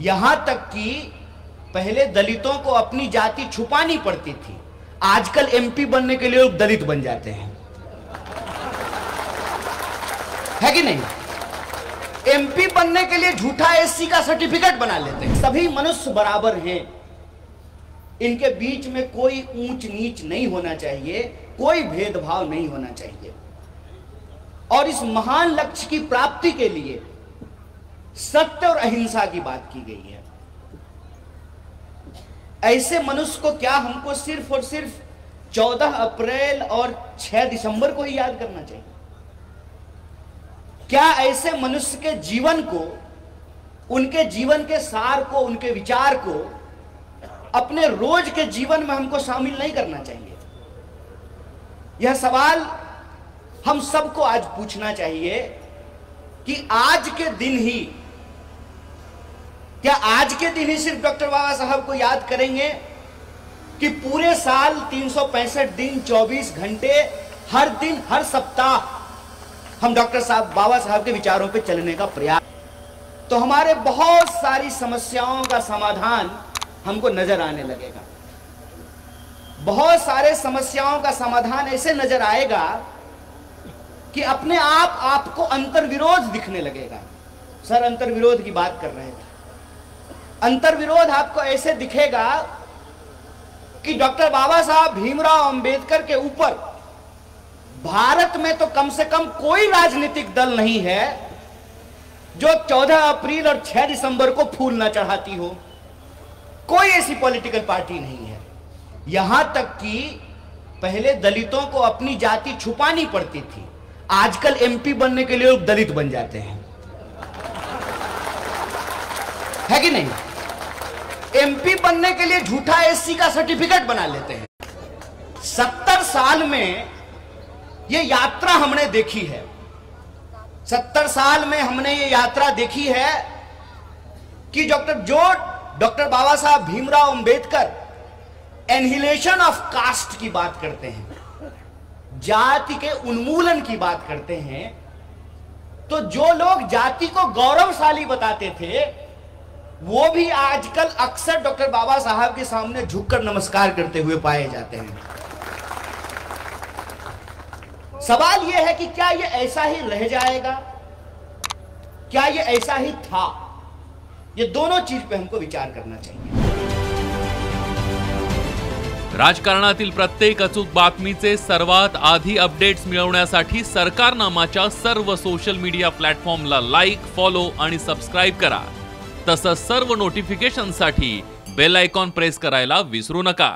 यहां तक कि पहले दलितों को अपनी जाति छुपानी पड़ती थी, आजकल एमपी बनने के लिए लोग दलित बन जाते हैं, है कि नहीं? एमपी बनने के लिए झूठा एससी का सर्टिफिकेट बना लेते हैं। सभी मनुष्य बराबर हैं, इनके बीच में कोई ऊंच नीच नहीं होना चाहिए, कोई भेदभाव नहीं होना चाहिए। और इस महान लक्ष्य की प्राप्ति के लिए सत्य और अहिंसा की बात की गई है। ऐसे मनुष्य को क्या हमको सिर्फ और सिर्फ 14 अप्रैल और 6 दिसंबर को ही याद करना चाहिए? क्या ऐसे मनुष्य के जीवन को, उनके जीवन के सार को, उनके विचार को अपने रोज के जीवन में हमको शामिल नहीं करना चाहिए? यह सवाल हम सबको आज पूछना चाहिए कि आज के दिन ही, क्या आज के दिन ही सिर्फ डॉक्टर बाबा साहब को याद करेंगे कि पूरे साल 365 दिन 24 घंटे हर दिन हर सप्ताह हम डॉक्टर साहब बाबा साहब के विचारों पे चलने का प्रयास, तो हमारे बहुत सारी समस्याओं का समाधान हमको नजर आने लगेगा। बहुत सारे समस्याओं का समाधान ऐसे नजर आएगा कि अपने आप आपको अंतर्विरोध दिखने लगेगा। सर अंतर्विरोध की बात कर रहे हैं। अंतर्विरोध आपको ऐसे दिखेगा कि डॉक्टर बाबा साहब भीमराव अंबेडकर के ऊपर भारत में तो कम से कम कोई राजनीतिक दल नहीं है जो 14 अप्रैल और 6 दिसंबर को फूल ना चढ़ाती हो। कोई ऐसी पॉलिटिकल पार्टी नहीं है। यहां तक कि पहले दलितों को अपनी जाति छुपानी पड़ती थी, आजकल एमपी बनने के लिए लोग दलित बन जाते हैं, है कि नहीं? एमपी बनने के लिए झूठा एससी का सर्टिफिकेट बना लेते हैं। 70 साल में ये यात्रा हमने देखी है। 70 साल में हमने ये यात्रा देखी है कि doctor Baba Saheb Bhimrao Ambedkar annihilation of caste की बात करते हैं, जाति के उन्मूलन की बात करते हैं, तो जो लोग जाति को गौरवशाली बताते थे वो भी आजकल अक्सर डॉक्टर बाबा साहब के सामने झुककर नमस्कार करते हुए पाए जाते हैं। सवाल यह है कि क्या यह ऐसा ही रह जाएगा, क्या यह ऐसा ही था? ये दोनों चीज पे हमको विचार करना चाहिए। राजकारणातील प्रत्येक अचूक बातमीचे सर्वात आधी अपडेट्स मिळवण्यासाठी सरकारनामाच्या सर्व सोशल मीडिया प्लॅटफॉर्मला लाईक, फॉलो आणि सबस्क्राइब करा। तसंच सर्व नोटिफिकेशनसाठी बेल आयकॉन प्रेस करायला विसरू नका।